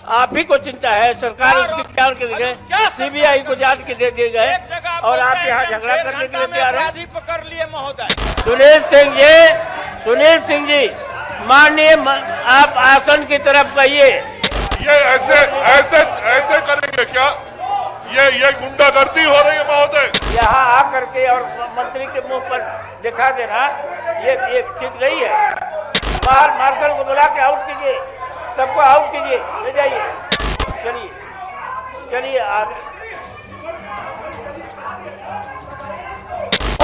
आप ही को चिंता है, सरकार उसकी जांच के लिए सीबीआई को जांच के दे दिए गए और आप यहाँ झगड़ा करने के लिए तैयार हैं। पकड़ लिए महोदय। सुनील सिंह जी माननीय आप आसन की तरफ कहिए। ये ऐसे करेंगे क्या? ये गुंडागर्दी हो रही है महोदय। यहाँ आकर के और मंत्री के मुंह पर दिखा देना ये ठीक नहीं है। बाहर मार्शल को बुला के आउट कीजिए, सबको आउट कीजिए, ले जाइए। चलिए आगे।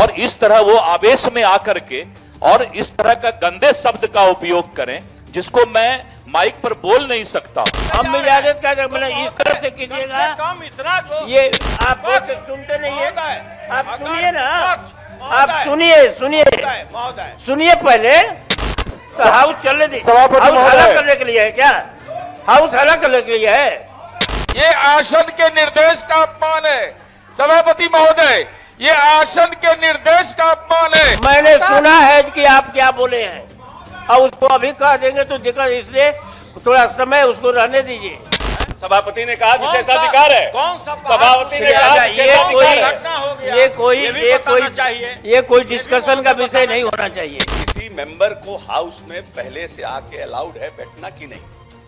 और इस तरह वो आवेश में आकर के और इस तरह का गंदे शब्द का उपयोग करें जिसको मैं माइक पर बोल नहीं सकता। हम इजाजत का मैंने इस तरह से कीजिएगा। ये आप सुनते नहीं है, आप सुनिए ना, आप सुनिए पहले तो हाउस चलने दी। हाउस हल्ला करने के लिए है क्या? हाउस हल्ला करने के लिए है? ये आसन के निर्देश का अपमान है सभापति महोदय, ये आसन के निर्देश का अपमान है। मैंने सुना है कि आप क्या बोले हैं और उसको अभी कह देंगे तो दिक्कत, इसलिए थोड़ा समय उसको रहने दीजिए। सभापति ने कहा विशेषाधिकार है। कौन सा सभापति ने कहा ये कोई डिस्कशन का विषय नहीं होना चाहिए। किसी मेंबर को हाउस में पहले से आके अलाउड है बैठना कि नहीं?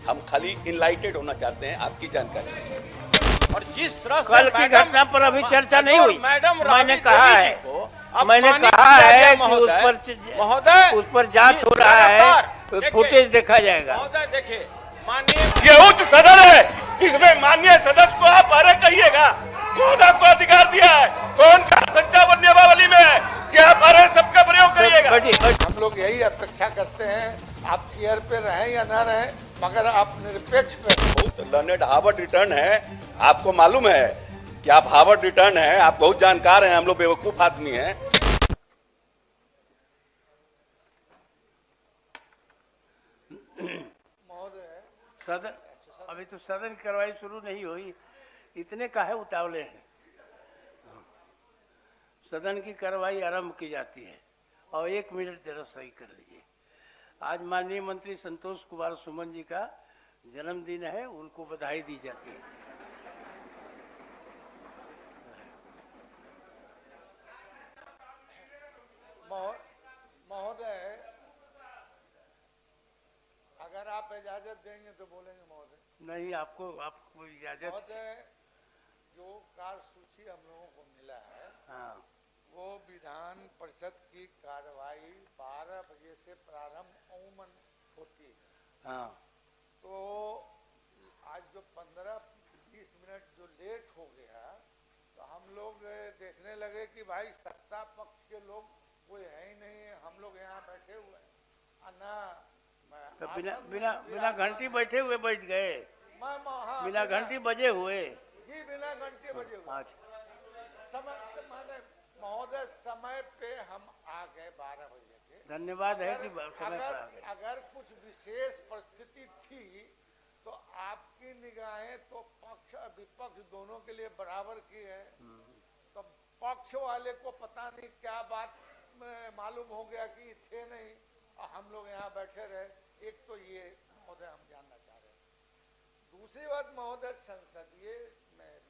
हम खाली इनलाइटेड होना चाहते हैं आपकी जानकारी। और जिस तरह कल की घटना पर अभी चर्चा नहीं हुई। मैंने कहा है कि उस पर जांच हो रहा है, फुटेज देखा जाएगा। महोदय देखिए, माननीय ये उच्च सदन है, इसमें माननीय सदस्य को आप अरे कहिएगा। कौन आपको अधिकार दिया है? कौन सच्चा नियमावली में है कि आप अरे शब्द का प्रयोग करिएगा? हम लोग यही अपेक्षा करते हैं, आप चेयर पे रहें या ना रहें, मगर आप निरपेक्ष रहें। बहुत लर्नेड हार्वर्ड रिटर्न है, आपको मालूम है कि आप हार्वर्ड रिटर्न है, आप बहुत जानकार हैं, हम लोग बेवकूफ आदमी हैं। सदन अभी तो सदन की कार्रवाई शुरू नहीं हुई, इतने काहे उतावले हैं? सदन की कार्रवाई आरंभ की जाती है और 1 मिनट जरा सही कर लीजिए। आज माननीय मंत्री संतोष कुमार सुमन जी का जन्मदिन है, उनको बधाई दी जाती है। महोदय अगर आप इजाजत देंगे तो बोलेंगे महोदय। नहीं, आपको इजाजत। महोदय जो कार्यसूची हम लोगों को मिला है, हाँ, वो विधान परिषद की कार्रवाई 12 बजे से प्रारंभ अमूमन होती है। हाँ, तो आज जो 15-20 मिनट जो लेट हो गया, तो हम लोग देखने लगे कि भाई सत्ता पक्ष के लोग कोई है ही नहीं, हम लोग यहाँ बैठे हुए हैं ना। तो बिना घंटी बैठे हुए बैठ गए, बिना घंटी बजे हुए जी, बिना घंटे बजे हुए। समय माने महोदय समय पे हम आ गए 12 बजे के। धन्यवाद है कि समय पर आ गए। अगर कुछ विशेष परिस्थिति थी तो आपकी निगाहें तो पक्ष विपक्ष दोनों के लिए बराबर की है, तो पक्ष वाले को पता नहीं क्या बात मालूम हो गया कि थे नहीं और हम लोग यहाँ बैठे रहे। एक तो ये महोदय हम जानना चाह रहे हैं। दूसरी बात महोदय, संसदीय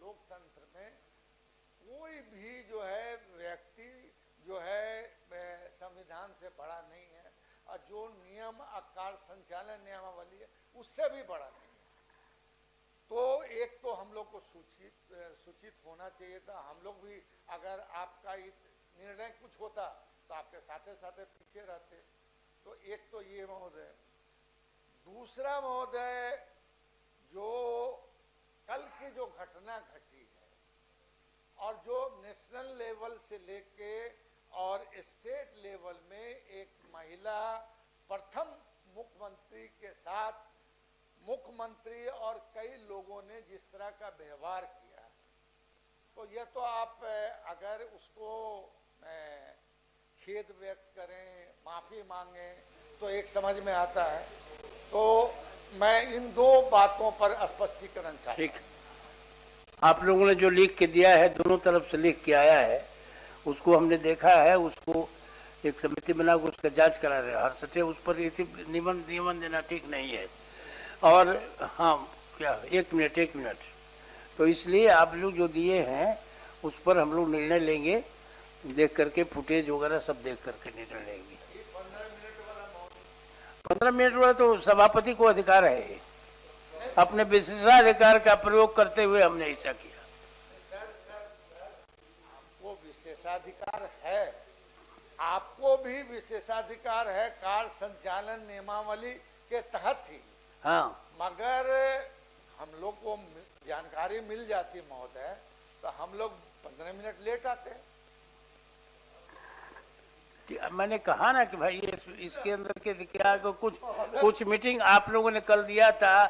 लोकतंत्र में कोई भी जो है व्यक्ति जो है संविधान से बड़ा नहीं है और जो नियम आकार संचालन नियमावली है उससे भी बड़ा नहीं है। तो एक तो हम लोग को सूचित होना चाहिए था। हम लोग भी अगर आपका निर्णय कुछ होता तो आपके साथे साथे पीछे रहते। तो एक तो ये महोदय। दूसरा महोदय, जो कल की जो घटना घटी है और जो नेशनल लेवल से लेके और स्टेट लेवल में एक महिला प्रथम मुख्यमंत्री के साथ मुख्यमंत्री और कई लोगों ने जिस तरह का व्यवहार किया, तो यह तो आप अगर उसको खेद व्यक्त करें, माफी मांगे तो एक समझ में आता है। तो मैं इन दो बातों पर स्पष्टीकरण चाहता हूं। ठीक, आप लोगों ने जो लिख के दिया है, दोनों तरफ से लिख के आया है, उसको हमने देखा है। उसको एक समिति बना के उसका जांच करा रहे हैं। हर सटे उस पर नियमन देना ठीक नहीं है। और हाँ, क्या 1 मिनट। तो इसलिए आप लोग जो दिए हैं उस पर हम लोग निर्णय लेंगे, देख करके फुटेज वगैरह सब देख करके निर्णय लेंगे। 15 मिनट वाला तो सभापति को अधिकार है, अपने विशेषाधिकार का प्रयोग करते हुए हमने ऐसा किया। वो विशेषाधिकार है, आपको भी विशेषाधिकार है कार्य संचालन नियमावली के तहत ही। हाँ, मगर हम लोग को जानकारी मिल जाती महोदय तो हम लोग 15 मिनट लेट आते हैं। मैंने कहा ना कि भाई इसके अंदर के क्या कुछ मीटिंग आप लोगों ने कल दिया था,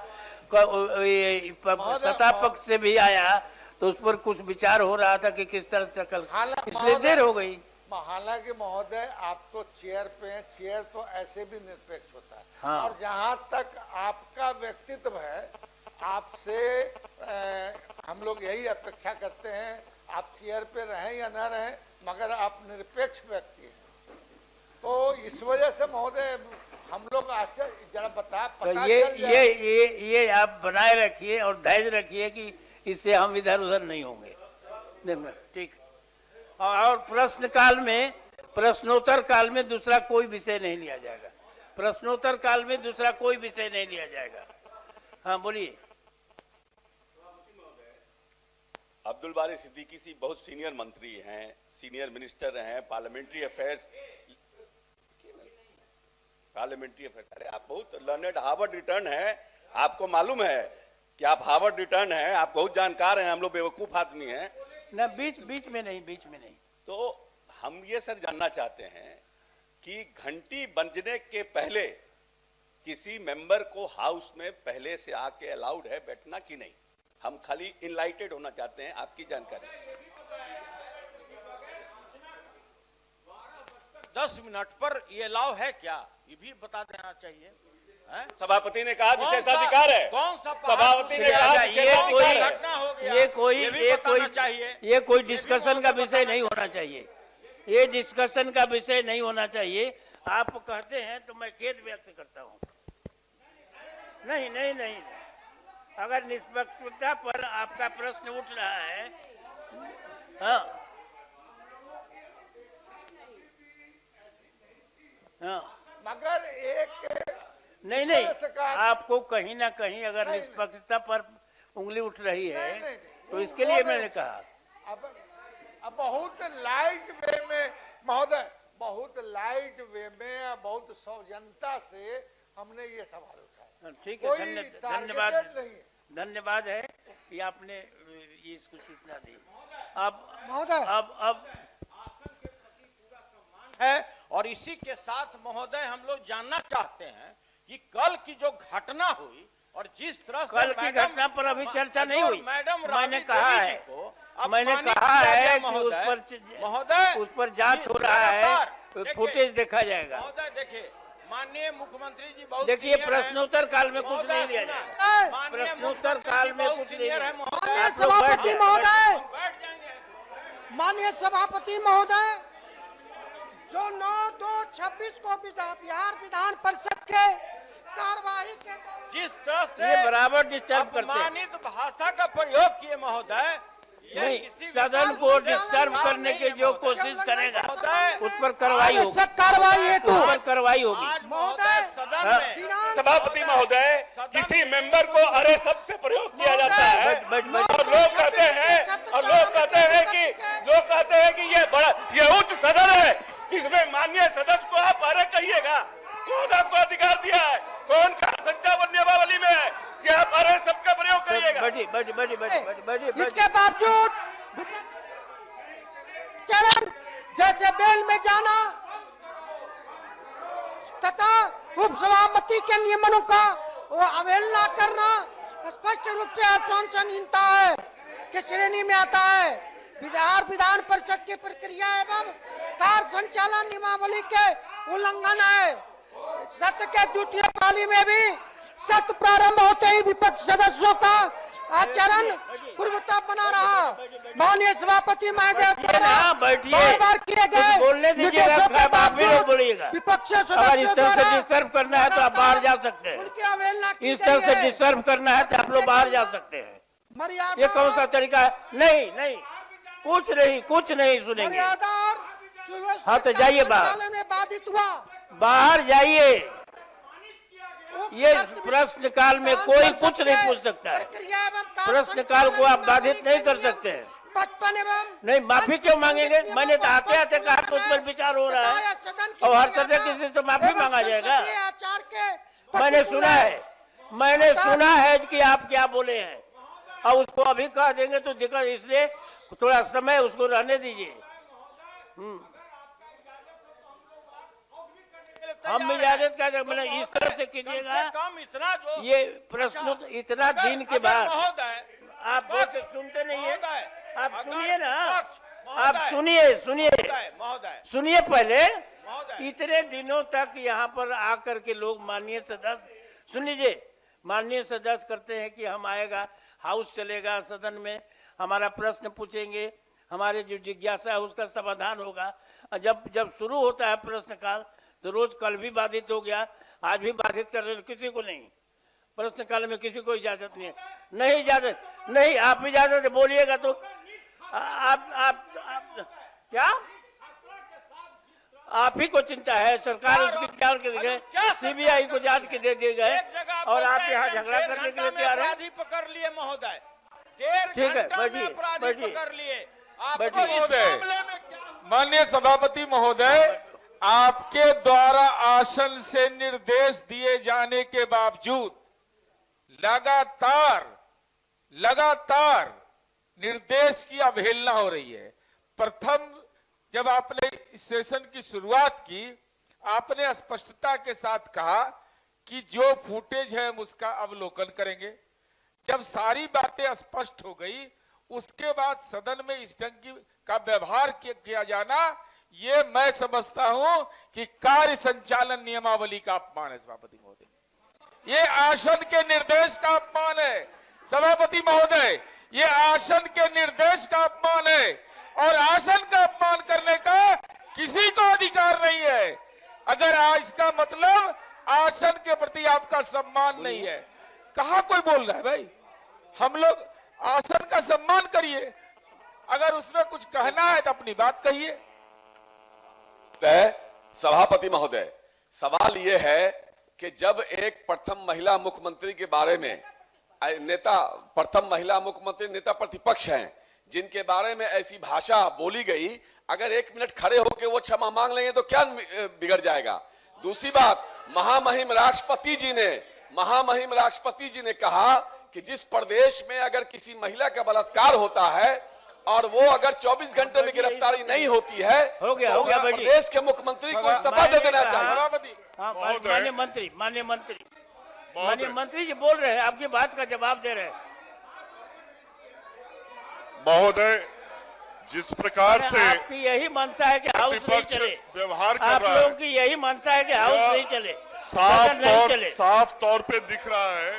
सत्ता पक्ष से भी आया तो उस पर कुछ विचार हो रहा था कि किस तरह से कल, इसलिए देर हो गई। हालांकि महोदय आप तो चेयर पे हैं, चेयर तो ऐसे भी निरपेक्ष होता है। हाँ। और जहाँ तक आपका व्यक्तित्व है, आपसे हम लोग यही अपेक्षा करते हैं, आप चेयर पे रहें या न रहें, मगर आप निरपेक्ष व्यक्ति हैं। तो इस वजह से महोदय हम लोग आश्चर्य जरा पता तो चल जाए। ये आप बनाए रखिए और धैर्य रखिए कि इससे हम इधर उधर नहीं होंगे। ठीक। और प्रश्न काल में, प्रश्नोत्तर काल में दूसरा कोई विषय नहीं लिया जाएगा। प्रश्नोत्तर काल में दूसरा कोई विषय नहीं लिया जाएगा। हाँ बोलिए। अब्दुल बारी सिद्दीकी सी बहुत सीनियर मंत्री हैं, सीनियर मिनिस्टर हैं, पार्लियामेंट्री अफेयर्स। अरे आप बहुत लर्नेड, हार्वर्ड रिटर्न है, आपको मालूम है कि आप हार्वर्ड रिटर्न है, आप बहुत जानकार हैं, हम लोग बेवकूफ आदमी हैं ना। बीच में नहीं। तो हम ये सर जानना चाहते हैं कि घंटी बजने के पहले किसी मेंबर को हाउस में पहले से आके अलाउड है बैठना कि नहीं? हम खाली इनलाइटेड होना चाहते हैं, आपकी जानकारी। 10 मिनट पर ये अलाउ है क्या, ये भी बता देना चाहिए। सभापति ने कहा विशेषाधिकार है। कौन सा सभापति ने कहा विशेषाधिकार है। घटना हो गया, ये कोई डिस्कशन का विषय नहीं होना चाहिए। ये डिस्कशन का विषय नहीं होना चाहिए। आप कहते हैं तो मैं खेद व्यक्त करता हूँ। नहीं, अगर निष्पक्षता पर आपका प्रश्न उठ रहा है, हाँ, मगर एक नहीं, आपको कहीं ना कहीं अगर निष्पक्षता पर उंगली उठ रही है तो इसके लिए मैंने कहा। अब बहुत लाइट वे में महोदय, बहुत लाइट वे में, बहुत सौजन्यता से हमने ये सवाल उठाया। ठीक है, धन्यवाद है कि आपने ये इसको सूचना दी। अब है। और इसी के साथ महोदय हम लोग जानना चाहते हैं कि कल की जो घटना हुई और जिस तरह से कल की घटना पर अभी चर्चा नहीं हुई। मैडम मैंने कहा है कि उस पर जांच हो रहा है, फुटेज देखा जाएगा। महोदय देखिए, माननीय मुख्यमंत्री जी बहुत देखिए, प्रश्नोत्तर काल में कुछ नहीं लिया जाएगा। प्रश्नोत्तर काल में कुछ नहीं है। माननीय सभापति महोदय, बैठ जाएंगे। माननीय सभापति महोदय, जो 9/2/26 को बिहार विधान परिषद के कार्यवाही के जिस तरह से ये बराबर डिस्टर्ब करते हैं। अपमानित भाषा का प्रयोग किए महोदय, नहीं, सदन को डिस्टर्ब करने की जो कोशिश करेगा उस पर कार्रवाई होगी। उस पर कार्रवाई होगी। महोदय सदन में सभापति महोदय, किसी मेंबर को अरे शब्द से प्रयोग किया जाता है और लोग कहते हैं कि ये उच्च सदन है, इसमें माननीय सदस्य को आप अरे कहिएगा। कौन आपको अधिकार दिया है? कौन संचालन नियमावली में है कि आप अरे शब्द का प्रयोग करिएगा? इसके बावजूद चलन जैसे बेल में जाना तथा उपसभापति के नियमों का वो अवहेलना करना स्पष्ट रूप से अनुशासनहीनता है की श्रेणी में आता है। बिहार विधान परिषद की प्रक्रिया एवं कार्य संचालन नियमावली के उल्लंघन है। सत्र के द्वितीय पाली में भी सत्र प्रारंभ होते ही विपक्ष सदस्यों का आचरण पूर्वता बना रहा। माननीय सभापति महोदय द्वारा ना, बैठिए। बार बार किए गए बोलने दीजिएगा, निर्देशों के आप भी बावजूद बोलिएगा। विपक्षी अगर इस सदस्यों तरह से द्वारा डिस्टर्ब करना है तो आप बाहर जा सकते हैं। उनकी अवहेलना की इस तरह से गई है। डिस्टर्ब करना है तो आप लोग बाहर जा सकते हैं। मर्यादा ये कौन सा तरीका है? नहीं नहीं, कुछ नहीं सुनेंगे। मर्यादा और सुव्यवस्था हाँ, तो जाइए बाहर। संचालन में बाधित हुआ। बाहर जाइए। उक्त ये गतिविधि प्रश्न काल में काम कोई कर कुछ सकते नहीं हैं। पूछ सकता है। प्रक्रिया एवं कार्य प्रश्न काल को आप संचालन बाधित नहीं कर के सकते हैं। 55 एवं नहीं, माफी क्यों मांगेंगे? नियमों मैंने तो को आते आते कहा तो उस पर विचार हो रहा है और हर तरह किसी से माफी मांगा जाएगा। आचार के मैंने सुना है कि आप क्या बोले हैं और उसको अभी कह देंगे तो दिक्कत, इसलिए थोड़ा समय उसको रहने दीजिए। हम इजाजत का मैंने इस तरह से कीजिएगा। कम इतना जो ये प्रश्न इतना दिन के बाद महोदय आप बोलते सुनते नहीं है। महोदय, आप अगर सुनिए ना, पक्ष, आप महोदय, सुनिए सुनिए पहले। महोदय। इतने दिनों तक यहाँ पर आकर के लोग माननीय सदस्य, सुन लीजिए, माननीय सदस्य करते हैं कि हम आएगा, हाउस चलेगा, सदन में हमारा प्रश्न पूछेंगे, हमारे जो जिज्ञासा है उसका समाधान होगा। और जब शुरू होता है प्रश्न काल तो रोज कल भी बाधित हो गया, आज भी बाधित कर रहे, किसी को नहीं। प्रश्न काल में किसी को इजाजत नहीं है। नहीं इजाजत नहीं, आप इजाजत बोलिएगा तो आप क्या आप ही को चिंता है? सरकार उसकी जांच के लिए सीबीआई को जांच के दे दिए गए और आप यहाँ झगड़ा करने के लिए तैयार हैं। अपराधी पकड़ लिए महोदय, ठीक है, 1.5 घंटा में अपराधी बैठिए। पकड़ लिए। बैठिए। आपको इस मामले में क्या माननीय सभापति महोदय, आपके द्वारा आसन से निर्देश दिए जाने के बावजूद लगातार निर्देश की अवहेलना हो रही है। प्रथम जब आपने इस सेशन की शुरुआत की, आपने स्पष्टता के साथ कहा कि जो फुटेज है हम उसका अवलोकन करेंगे। जब सारी बातें स्पष्ट हो गई, उसके बाद सदन में इस ढंग का व्यवहार किया जाना, ये मैं समझता हूं कि कार्य संचालन नियमावली का अपमान है। सभापति महोदय, ये आसन के निर्देश का अपमान है। सभापति महोदय, ये आसन के निर्देश का अपमान है और आसन का अपमान करने का किसी को अधिकार नहीं है। अगर इसका मतलब आसन के प्रति आपका सम्मान नहीं है, कहां कोई बोल रहा है भाई? हम लोग आसन का सम्मान करिए, अगर उसमें कुछ कहना है तो अपनी बात कहिए। सभापति महोदय, सवाल यह है कि जब एक प्रथम महिला मुख्यमंत्री के बारे में प्रथम महिला मुख्यमंत्री नेता प्रतिपक्ष हैं, जिनके बारे में ऐसी भाषा बोली गई, अगर 1 मिनट खड़े होकर वो क्षमा मांग लेंगे तो क्या बिगड़ जाएगा? दूसरी बात, महामहिम राष्ट्रपति जी ने कहा कि जिस प्रदेश में अगर किसी महिला का बलात्कार होता है और वो अगर 24 घंटे में गिरफ्तारी नहीं होती है हो गया, तो हो गया, उस बैठिए। प्रदेश के मुख्यमंत्री को इस्तीफा दे देना चाहिए। सभापति हाँ, महोदय। माननीय मंत्री जी बोल रहे हैं, आपकी बात का जवाब दे रहे हैं। महोदय, जिस प्रकार से आपकी यही मंशा है कि हाउस नहीं प्रतिपक्ष चले। व्यवहार कर आप रहा लोगों है, की यही मंशा है कि हाउस नहीं चले, साफ सदन नहीं चले। साफ तौर पे दिख रहा है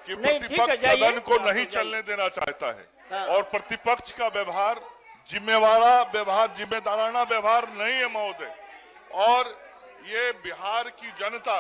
कि नहीं, ठीक है, प्रतिपक्ष जाइए। सदन को हाँ, नहीं तो जाइए। चलने देना चाहता है हाँ। और प्रतिपक्ष का व्यवहार जिम्मेदाराना व्यवहार नहीं है महोदय। और ये बिहार की जनता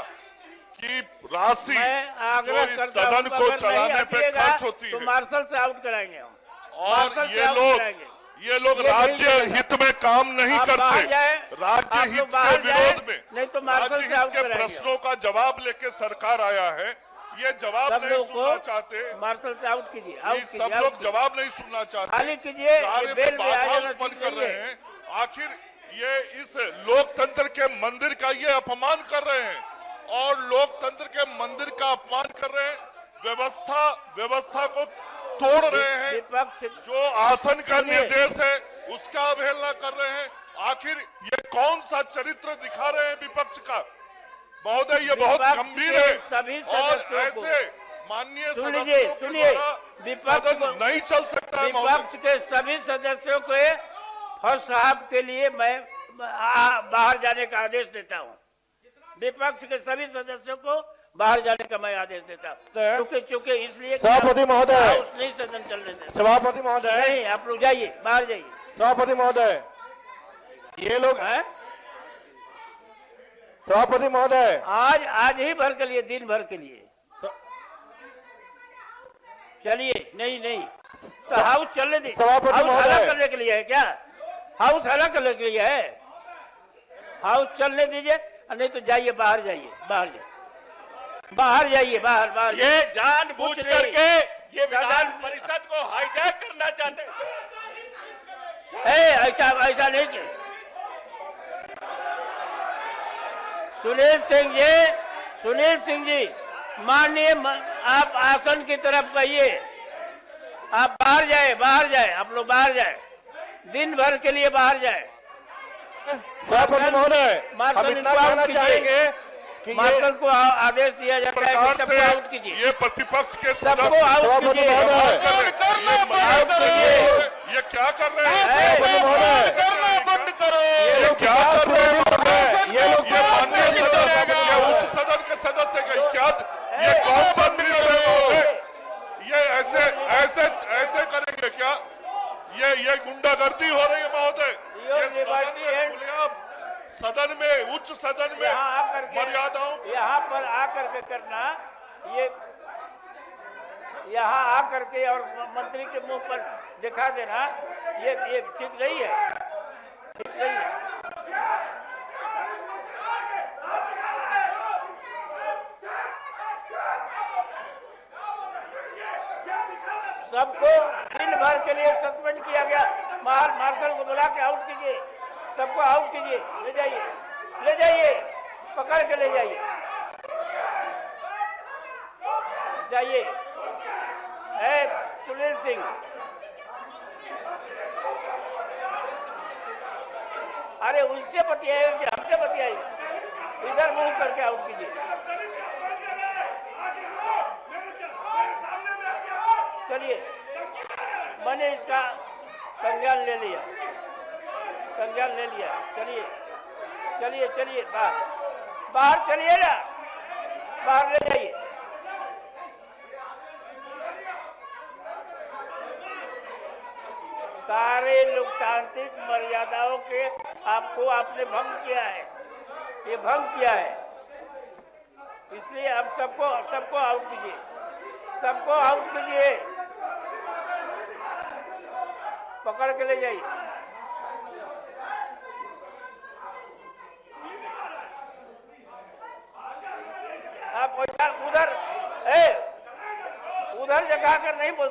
की राशि मैं जो आग्रह इस करता हूं सदन कि को अगर नहीं चलाने पे हटिएगा खर्च होती तो है मार्शल से आउट कराएंगे हम। और मार्शल से ये आउट लोग कराएंगे। ये लोग ये नहीं राज्य चलेगा। हित में काम नहीं आप बाहर जाएं, करते, राज्य आप लोग हित के बाहर जाएं, विरोध में नहीं तो मार्शल राज्य से आउट हित के कराएंगे। प्रश्नों का जवाब लेके सरकार आया है। ये जवाब सब नहीं लोग सुनना को चाहते, मार्शल से आउट कीजिए, आउट ये कीजिए, सब आउट लोग कीजिए। जवाब नहीं सुनना चाहते, खाली कीजिए, कार्य ये में बेल में आ बाधा जाना उत्पन्न ठीक कर नहीं रहे है। हैं। आखिर ये इस लोकतंत्र के मंदिर का ये अपमान कर रहे हैं और लोकतंत्र के मंदिर का अपमान कर रहे हैं, व्यवस्था को तोड़ रहे हैं, विपक्ष जो आसन का सुनिए। निर्देश है उसका अवहेलना कर रहे हैं। आखिर ये कौन सा चरित्र दिखा रहे हैं विपक्ष का? महोदय, ये बहुत विपक्ष गंभीर के है सभी और सदस्यों को- ऐसे माननीय सुन सदस्यों लीजिए, के सुनिए, द्वारा विपक्ष सदन को- नहीं चल सकता है महोदय। विपक्ष के सभी सदस्यों को फर्स्ट साहब के लिए मैं बाहर जाने का आदेश देता हूं। विपक्ष के सभी सदस्यों को बाहर जाने का मैं आदेश देता हूँ। चूंकि इसलिए कि सभापति महोदय। हाउस नहीं सदन चलने देता। सभापति महोदय, नहीं, आप लोग जाइए, बाहर जाइए। सभापति महोदय, ये लोग, हैं? सभापति महोदय, आज ही भर के लिए, दिन भर के लिए चलिए। नहीं तो हाउस चलने दी। सभापति हाउस महोदय। हला करने के लिए है क्या? हाउस हला करने के लिए है? हाउस चलने दीजिए, नहीं तो जाइए, बाहर जाइए, बाहर जाइए, बाहर। ये जानबूझ कुछ नहीं। करके ये विधान परिषद को हाईजैक करना चाहते हैं। ऐसा नहीं किया। सुनील सिंह जी, माननीय आप आसन की तरफ कहिए, आप बाहर जाए, आप लोग बाहर जाए, दिन भर के लिए बाहर जाए। सभापति महोदय, हम इतना कहना चाहेंगे कि मार्शल को आदेश दिया जाता है प्रकार कि से सबको आउट कीजिए, ये प्रतिपक्ष के सबको सदस्य आउट सभापति कीजिए। महोदय, ये क्या कर रहे हैं? सभापति महोदय, ये क्या कर रहे हैं? ये लोग ये माननीय सदस्य, ये उच्च सदन के सदस्य का क्या, ये कौन सा दिन कर रहे हैं? ये ऐसे करेंगे क्या? ये गुंडागर्दी हो रही है महोदय। ये सदन में उच्च सदन में मर्यादाओं, यहाँ पर आकर के करना, ये यहाँ आकर के और मंत्री के मुंह पर दिखा देना, ये ठीक नहीं है, ठीक नहीं है। सबको दिन भर के लिए सस्पेंड किया गया। मार्शल को बुला के आउट कीजिए, सबको आउट कीजिए, ले जाइए, पकड़ के ले जाइए। सुनील सिंह, अरे उनसे बतियाइए कि हमसे बतियाइए, इधर मुंह करके आउट कीजिए। चलिए, मैंने इसका संज्ञान ले लिया। चलिए, बाहर चलिए ना, बाहर ले जाइए। सारे लोकतांत्रिक मर्यादाओं के आपने भंग किया है, ये भंग किया है। इसलिए अब सबको आउट कीजिए, पकड़ के ले जाइए। आप उधर दिखा कर नहीं बोल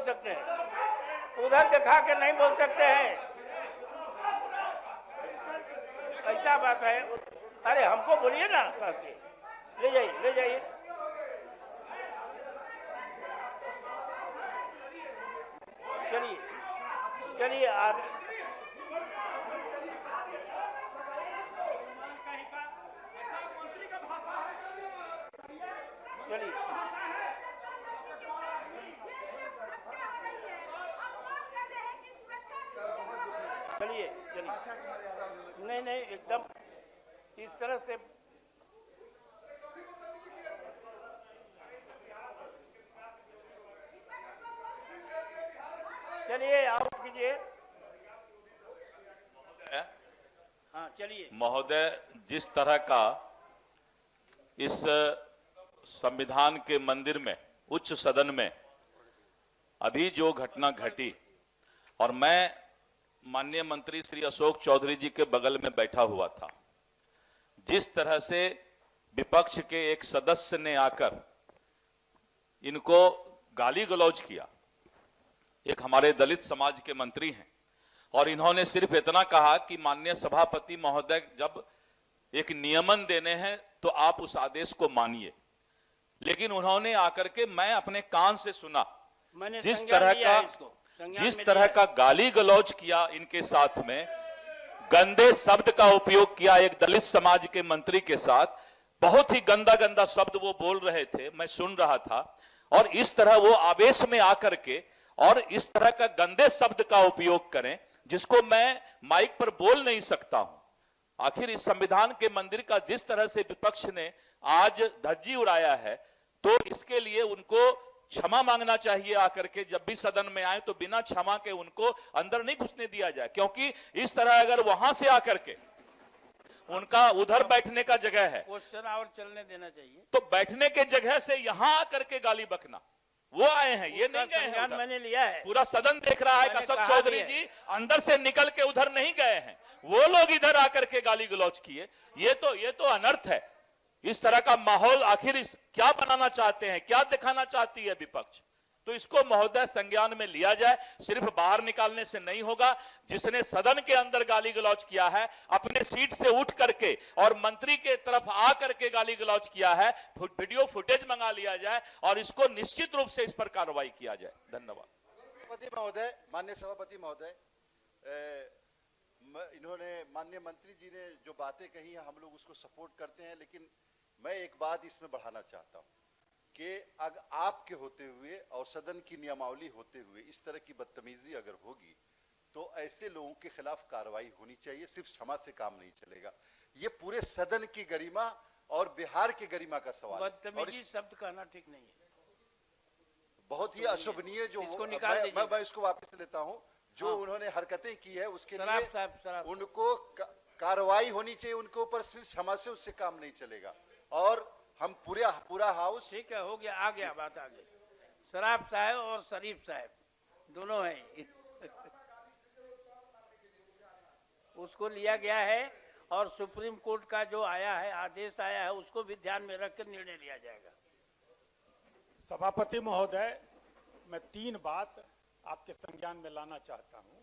सकते हैं, ऐसा बात है। अरे हमको बोलिए ना, कहते ले जाइए। चलिए आगे। चलिए, नहीं, एकदम इस तरह से चलिए, आउट कीजिए। हाँ, चलिए। महोदय, जिस तरह का इस संविधान के मंदिर में, उच्च सदन में अभी जो घटना घटी, और मैं माननीय मंत्री श्री अशोक चौधरी जी के बगल में बैठा हुआ था, जिस तरह से विपक्ष के एक सदस्य ने आकर इनको गाली गलौज किया, एक हमारे दलित समाज के मंत्री हैं, और इन्होंने सिर्फ इतना कहा कि माननीय सभापति महोदय जब एक नियमन देने हैं तो आप उस आदेश को मानिए। लेकिन उन्होंने आकर के, मैं अपने कान से सुना, जिस तरह का गाली गलौज किया, इनके साथ में गंदे शब्द का उपयोग किया एक दलित समाज के मंत्री के साथ, बहुत ही गंदा शब्द वो बोल रहे थे, मैं सुन रहा था। और इस तरह वो आवेश में आकर के और इस तरह का गंदे शब्द का उपयोग करें, जिसको मैं माइक पर बोल नहीं सकता हूं। आखिर इस संविधान के मंदिर का जिस तरह से विपक्ष ने आज धज्जी उड़ाया है, तो इसके लिए उनको क्षमा मांगना चाहिए। आकर के जब भी सदन में आए तो बिना क्षमा के उनको अंदर नहीं घुसने दिया जाए, क्योंकि इस तरह अगर वहां से आकर के उनका उधर बैठने का जगह है, क्वेश्चन आवर चलने देना चाहिए। तो बैठने के जगह से यहां आकर के गाली बकना, वो आए हैं, ये नहीं गए हैं संज्ञान उधर। मैंने लिया है। पूरा सदन देख रहा है मैंने कशप कहा चौधरी भी है। जी अंदर से निकल के उधर नहीं गए हैं, वो लोग इधर आकर के गाली गलौज किए। ये तो अनर्थ है। इस तरह का माहौल आखिर इस क्या बनाना चाहते हैं, क्या दिखाना चाहती है विपक्ष? तो इसको महोदय संज्ञान में लिया जाए। सिर्फ बाहर निकालने से नहीं होगा। जिसने सदन के अंदर गाली गलौज किया है, अपने सीट से उठ करके और मंत्री के तरफ आ करके गाली गलौज किया है, वीडियो फुटेज मंगा लिया जाए और इसको निश्चित रूप से इस पर कार्रवाई किया जाए। धन्यवाद। सभापति महोदय, माननीय सभापति महोदय, इन्होंने माननीय मंत्री जी ने जो बातें कही हैं हम लोग उसको सपोर्ट करते हैं, लेकिन मैं एक बात इसमें बढ़ाना चाहता हूं कि अगर आपके होते हुए और सदन की नियमावली होते हुए इस तरह की बदतमीजी अगर होगी तो ऐसे लोगों के खिलाफ कार्रवाई होनी चाहिए। सिर्फ क्षमा से काम नहीं चलेगा। ये पूरे सदन की गरिमा और बिहार की गरिमा का सवाल है। बदतमीजी शब्द कहना ठीक नहीं है। बहुत ही अशोभनीय जो इसको निकाल दीजिए। मैं इसको वापस लेता हूं। जो उन्होंने हरकतें की है उसके शराब लिए साहब। उनको कार्रवाई होनी चाहिए। उनके ऊपर सिर्फ क्षमा से उससे काम नहीं चलेगा। और हम पूरा हाउस, ठीक है, हो गया, आ गया, बात आ गई। शराब साहब और शरीफ साहब दोनों हैं। उसको लिया गया है और सुप्रीम कोर्ट का जो आया है, आदेश आया है, उसको भी ध्यान में रखकर निर्णय लिया जाएगा। सभापति महोदय, मैं 3 बात आपके संज्ञान में लाना चाहता हूं।